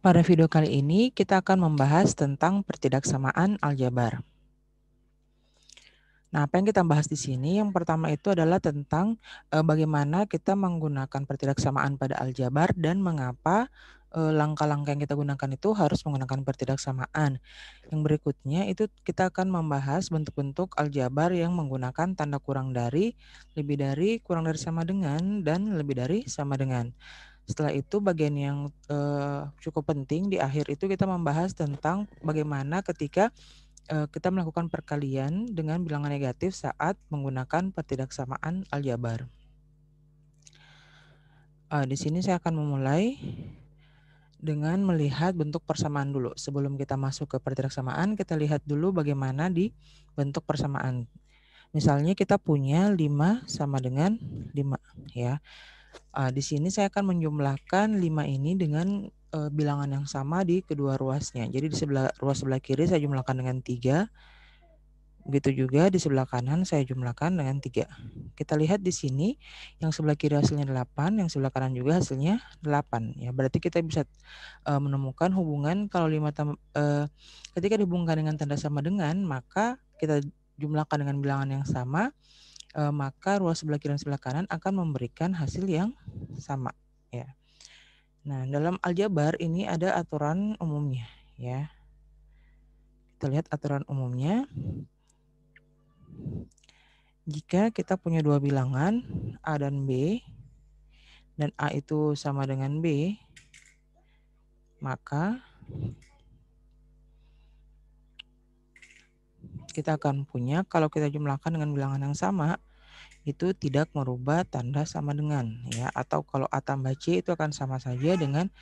Pada video kali ini kita akan membahas tentang pertidaksamaan aljabar. Nah, apa yang kita bahas di sini yang pertama itu adalah tentang bagaimana kita menggunakan pertidaksamaan pada aljabar dan mengapa langkah-langkah yang kita gunakan itu harus menggunakan pertidaksamaan. Yang berikutnya itu kita akan membahas bentuk-bentuk aljabar yang menggunakan tanda kurang dari, lebih dari, kurang dari sama dengan, dan lebih dari sama dengan. Setelah itu bagian yang cukup penting di akhir itu kita membahas tentang bagaimana ketika kita melakukan perkalian dengan bilangan negatif saat menggunakan pertidaksamaan aljabar. Di sini saya akan memulai dengan melihat bentuk persamaan dulu. Sebelum kita masuk ke pertidaksamaan, kita lihat dulu bagaimana di bentuk persamaan. Misalnya kita punya 5 sama dengan 5 ya. Di sini saya akan menjumlahkan 5 ini dengan bilangan yang sama di kedua ruasnya. Jadi di ruas sebelah kiri saya jumlahkan dengan 3. Begitu juga di sebelah kanan saya jumlahkan dengan 3. Kita lihat di sini yang sebelah kiri hasilnya 8, yang sebelah kanan juga hasilnya 8. Ya, berarti kita bisa menemukan hubungan kalau ketika dihubungkan dengan tanda sama dengan, maka kita jumlahkan dengan bilangan yang sama, maka ruas sebelah kiri dan sebelah kanan akan memberikan hasil yang sama. Ya. Nah, dalam aljabar ini ada aturan umumnya. Ya. Kita lihat aturan umumnya. Jika kita punya dua bilangan A dan B, dan A itu sama dengan B, maka kita akan punya, kalau kita jumlahkan dengan bilangan yang sama, itu tidak merubah tanda sama dengan, ya. Atau kalau A tambah C itu akan sama saja dengan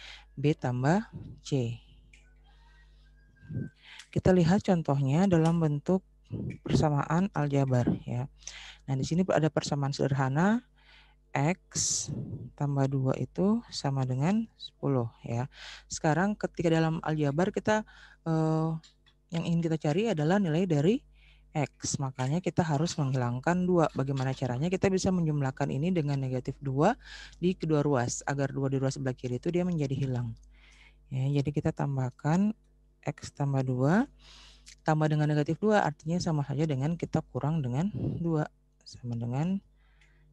B tambah C. Kita lihat contohnya dalam bentuk persamaan aljabar, ya. Nah, di sini ada persamaan sederhana, X tambah 2 itu sama dengan 10 ya. Sekarang ketika dalam aljabar kita yang ingin kita cari adalah nilai dari X. Makanya kita harus menghilangkan 2. Bagaimana caranya? Kita bisa menjumlahkan ini dengan negatif 2 di kedua ruas. Agar 2 di ruas sebelah kiri itu dia menjadi hilang. Ya, jadi kita tambahkan X tambah 2. Tambah dengan negatif 2 artinya sama saja dengan kita kurang dengan 2. Sama dengan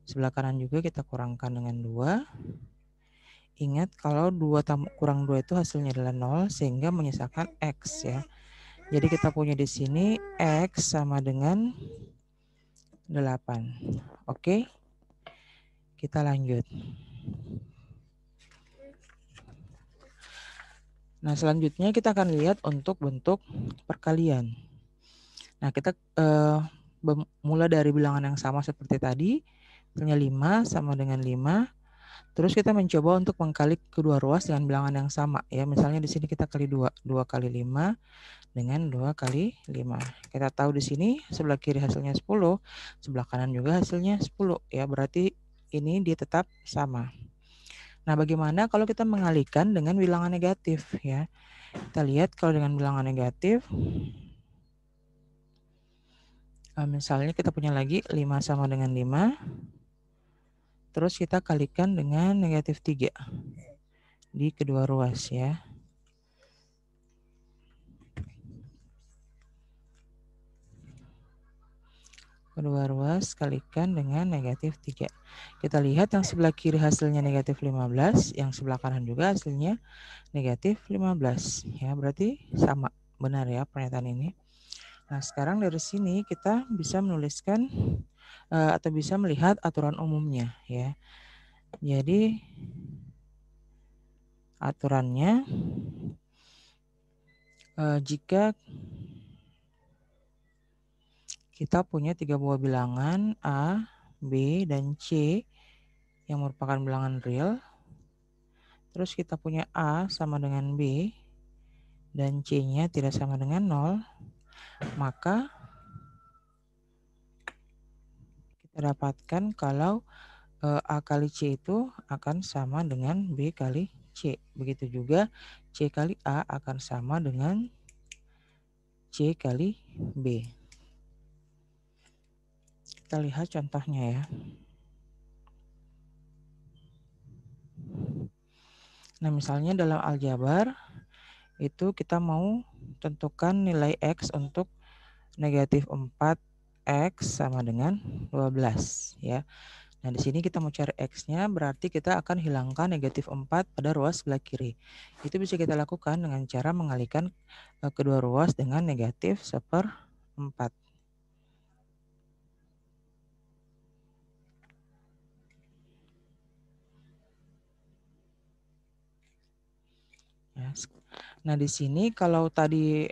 sebelah kanan juga kita kurangkan dengan 2. Ingat kalau 2 kurang 2 itu hasilnya adalah 0 sehingga menyisakan X ya. Jadi kita punya di sini X sama dengan 8. Oke. Kita lanjut. Nah, selanjutnya kita akan lihat untuk bentuk perkalian. Nah, kita mulai dari bilangan yang sama seperti tadi. Misalnya 5 sama dengan 5. Terus kita mencoba untuk mengkali kedua ruas dengan bilangan yang sama ya. Misalnya di sini kita kali 2. 2 kali 5 dengan 2 kali 5. Kita tahu di sini sebelah kiri hasilnya 10, sebelah kanan juga hasilnya 10 ya. Berarti ini dia tetap sama. Nah, bagaimana kalau kita mengalihkan dengan bilangan negatif ya? Kita lihat kalau dengan bilangan negatif, misalnya kita punya lagi 5 sama dengan 5. Terus kita kalikan dengan negatif 3 di kedua ruas ya. Kedua ruas kalikan dengan negatif 3. Kita lihat yang sebelah kiri hasilnya negatif 15, yang sebelah kanan juga hasilnya negatif 15. Ya, berarti sama, benar ya pernyataan ini. Nah, sekarang dari sini kita bisa menuliskan atau bisa melihat aturan umumnya ya. Jadi aturannya jika kita punya 3 buah bilangan A, B, dan C yang merupakan bilangan real, terus kita punya A sama dengan B dan C-nya tidak sama dengan 0, maka kita dapatkan kalau A kali C itu akan sama dengan B kali C. Begitu juga C kali A akan sama dengan C kali B. Kita lihat contohnya ya. Nah, misalnya dalam aljabar itu kita mau tentukan nilai X untuk negatif 4X sama dengan 12 ya. Nah, di sini kita mau cari X-nya, berarti kita akan hilangkan negatif 4 pada ruas sebelah kiri. Itu bisa kita lakukan dengan cara mengalihkan kedua ruas dengan negatif 1/4. Ya. Nah, di sini kalau tadi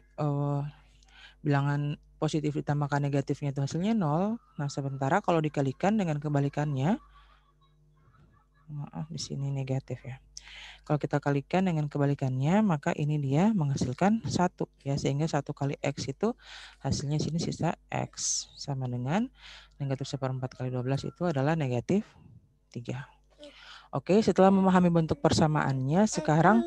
bilangan positif ditambahkan negatifnya itu hasilnya 0. Nah, sementara kalau dikalikan dengan kebalikannya, maaf di sini negatif ya. Kalau kita kalikan dengan kebalikannya, maka ini dia menghasilkan 1 ya, sehingga 1 kali X itu hasilnya sini sisa X sama dengan negatif 1/4 kali 12 itu adalah negatif 3. Oke, setelah memahami bentuk persamaannya, sekarang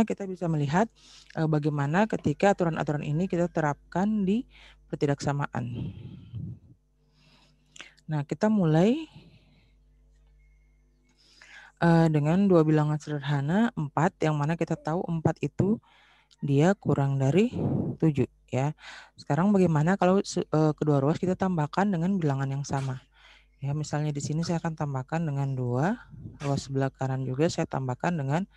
kita bisa melihat bagaimana ketika aturan-aturan ini kita terapkan di pertidaksamaan. Nah, kita mulai dengan dua bilangan sederhana 4, yang mana kita tahu 4 itu dia kurang dari 7 ya. Sekarang bagaimana kalau kedua ruas kita tambahkan dengan bilangan yang sama? Ya, misalnya di sini saya akan tambahkan dengan 2, ruas sebelah kanan juga saya tambahkan dengan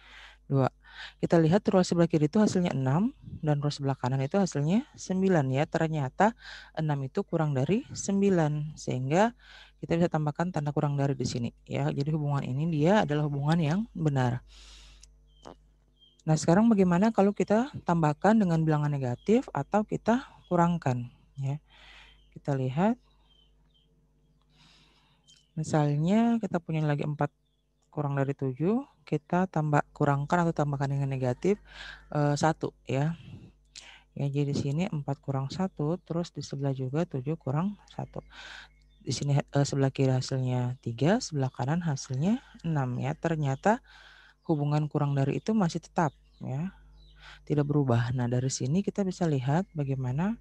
2. Kita lihat ruas sebelah kiri itu hasilnya 6 dan ruas sebelah kanan itu hasilnya 9 ya. Ternyata 6 itu kurang dari 9 sehingga kita bisa tambahkan tanda kurang dari di sini ya. Jadi hubungan ini dia adalah hubungan yang benar. Nah, sekarang bagaimana kalau kita tambahkan dengan bilangan negatif atau kita kurangkan ya. Kita lihat. Misalnya kita punya lagi 4 kurang dari 7, kita kurangkan atau tambahkan dengan negatif 1 ya. Ya, jadi di sini 4 kurang 1, terus di sebelah juga 7 kurang 1. Di sini sebelah kiri hasilnya 3, sebelah kanan hasilnya 6 ya. Ternyata hubungan kurang dari itu masih tetap ya. Tidak berubah. Nah, dari sini kita bisa lihat bagaimana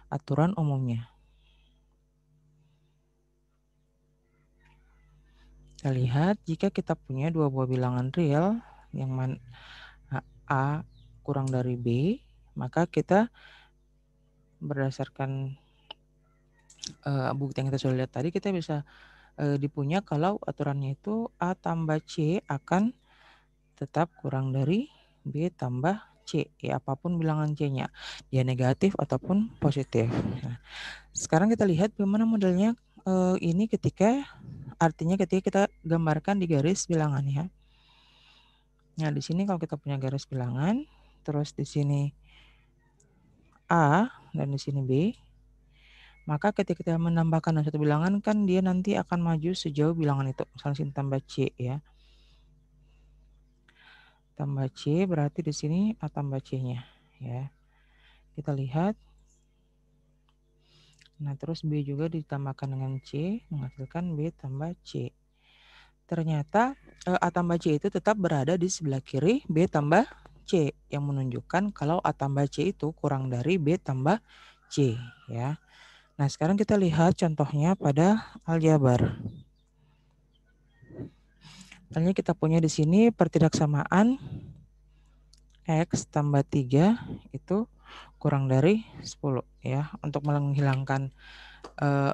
aturan umumnya. Kita lihat jika kita punya dua buah bilangan real yang mana A kurang dari B, maka kita berdasarkan bukti yang kita sudah lihat tadi, kita bisa dipunya kalau aturannya itu A tambah C akan tetap kurang dari B tambah C. Ya, apapun bilangan C-nya, dia negatif ataupun positif. Nah, sekarang kita lihat bagaimana modelnya ini artinya ketika kita gambarkan di garis bilangan ya. Nah, di sini kalau kita punya garis bilangan, terus di sini A dan di sini B, maka ketika kita menambahkan satu bilangan kan dia nanti akan maju sejauh bilangan itu. Misalnya sini tambah C ya. Tambah C berarti di sini A tambah C-nya ya. Kita lihat. Nah, terus B juga ditambahkan dengan C menghasilkan B tambah C. Ternyata A tambah C itu tetap berada di sebelah kiri B tambah C, yang menunjukkan kalau A tambah C itu kurang dari B tambah C ya. Nah, sekarang kita lihat contohnya pada aljabar. Misalnya kita punya di sini pertidaksamaan X tambah 3 itu kurang dari 10 ya. Untuk menghilangkan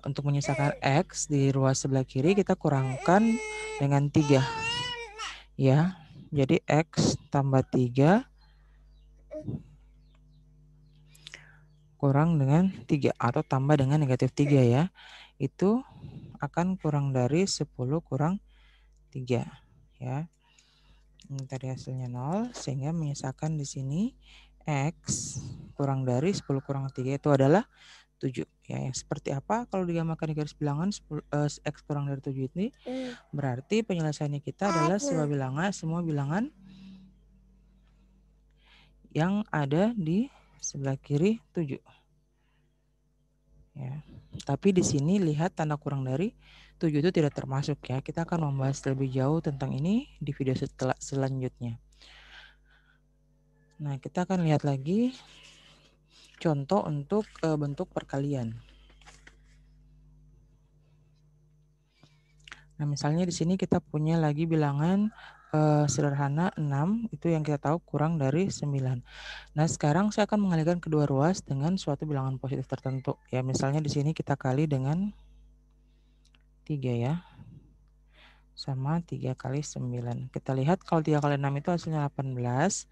untuk menyisakan X di ruas sebelah kiri kita kurangkan dengan 3 ya. Jadi X tambah 3 kurang dengan 3 atau tambah dengan negatif 3 ya. Itu akan kurang dari 10 kurang 3 ya. Ini tadi hasilnya 0 sehingga menyisakan di sini X kurang dari 10 kurang 3 itu adalah 7 ya. Yang seperti apa kalau digambarkan di garis bilangan X kurang dari 7 ini berarti penyelesaiannya kita adalah semua bilangan yang ada di sebelah kiri 7 ya. Tapi di sini lihat tanda kurang dari 7 itu tidak termasuk ya. Kita akan membahas lebih jauh tentang ini di video selanjutnya. Nah, kita akan lihat lagi contoh untuk bentuk perkalian. Nah, misalnya di sini kita punya lagi bilangan sederhana 6 itu yang kita tahu kurang dari 9. Nah, sekarang saya akan mengalihkan kedua ruas dengan suatu bilangan positif tertentu. Ya, misalnya di sini kita kali dengan 3 ya. Sama 3 kali 9. Kita lihat kalau 3 kali 6 itu hasilnya 18.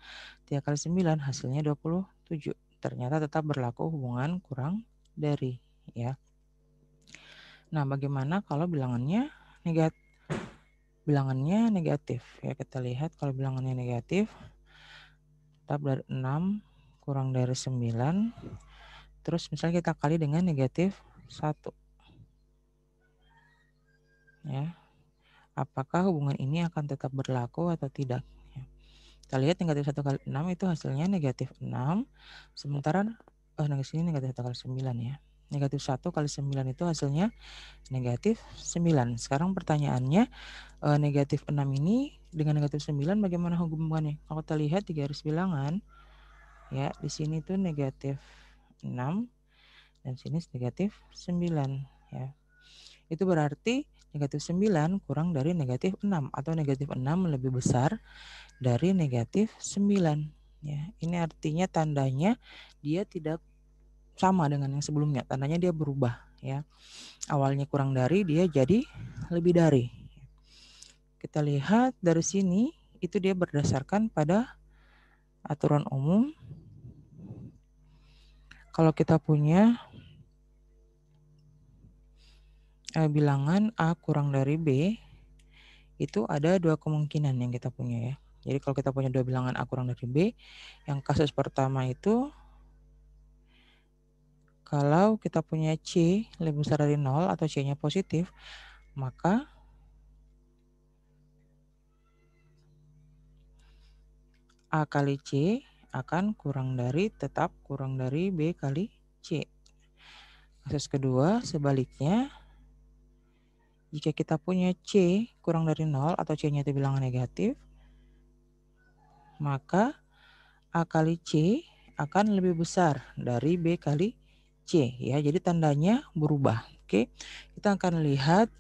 3 kali 9 hasilnya 27. Ternyata tetap berlaku hubungan kurang dari ya. Nah, bagaimana kalau bilangannya negatif? Bilangannya negatif ya, kita lihat kalau bilangannya negatif tetap dari 6 kurang dari 9, terus misalnya kita kali dengan negatif 1 ya, apakah hubungan ini akan tetap berlaku atau tidak ya. Kita lihat negatif 1 kali 6 itu hasilnya negatif 6, sementara di sini negatif 1 kali 9 ya, negatif 1 kali 9 itu hasilnya negatif 9. Sekarang pertanyaannya, negatif 6 ini dengan negatif 9 bagaimana hubungannya? Kalau kita lihat di garis bilangan ya, di sini tuh negatif 6 dan sini negatif 9 ya. Itu berarti negatif 9 kurang dari negatif 6 atau negatif 6 lebih besar dari negatif 9 ya. Ini artinya tandanya dia tidak sama dengan yang sebelumnya, tandanya dia berubah ya. Awalnya kurang dari, dia jadi lebih dari. Kita lihat dari sini itu dia berdasarkan pada aturan umum. Kalau kita punya bilangan A kurang dari B, itu ada dua kemungkinan yang kita punya ya. Jadi kalau kita punya dua bilangan A kurang dari B, yang kasus pertama itu kalau kita punya C lebih besar dari 0 atau C-nya positif, maka A kali C akan tetap kurang dari B kali C. Kasus kedua, sebaliknya, jika kita punya C kurang dari 0 atau C-nya itu bilangan negatif, maka A kali C akan lebih besar dari B kali C ya. Jadi tandanya berubah. Oke, kita akan lihat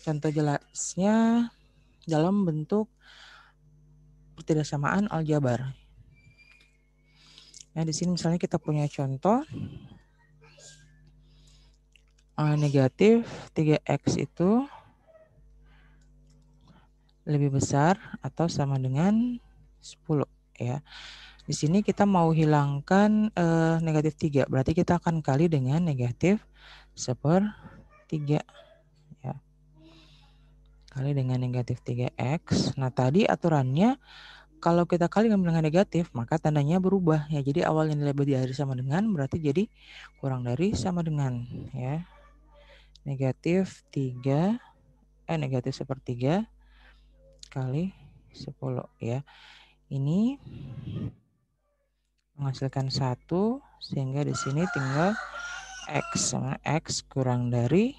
contoh jelasnya dalam bentuk ketidaksamaan aljabar. Nah, di sini misalnya kita punya contoh negatif 3x itu lebih besar atau sama dengan 10 ya. Di sini kita mau hilangkan negatif 3, berarti kita akan kali dengan negatif 1/3 ya. Kali dengan negatif 3x. Nah, tadi aturannya kalau kita kali dengan negatif, maka tandanya berubah ya. Jadi awalnya nilai dari sama dengan, berarti jadi kurang dari sama dengan ya. Negatif 3 negatif 1/3 kali 10 ya. Ini menghasilkan 1, sehingga di sini tinggal X sama X kurang dari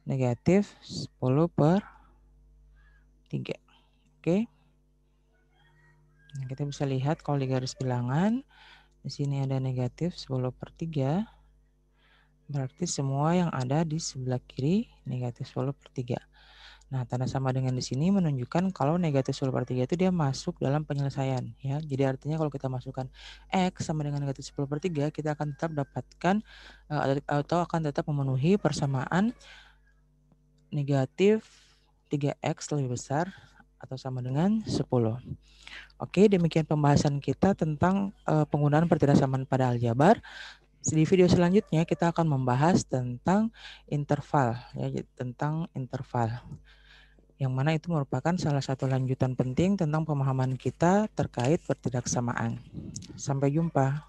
negatif 10/3. Oke. Nah, kita bisa lihat kalau di garis bilangan di sini ada negatif 10/3, berarti semua yang ada di sebelah kiri negatif 10/3. Nah, tanda sama dengan di sini menunjukkan kalau negatif 10/3 itu dia masuk dalam penyelesaian ya. Jadi artinya kalau kita masukkan X sama dengan negatif 10/3, kita akan tetap dapatkan atau akan tetap memenuhi persamaan negatif 3X lebih besar atau sama dengan 10. Oke, demikian pembahasan kita tentang penggunaan pertidaksamaan pada aljabar. Di video selanjutnya kita akan membahas tentang interval ya, tentang interval. Yang mana itu merupakan salah satu lanjutan penting tentang pemahaman kita terkait pertidaksamaan. Sampai jumpa.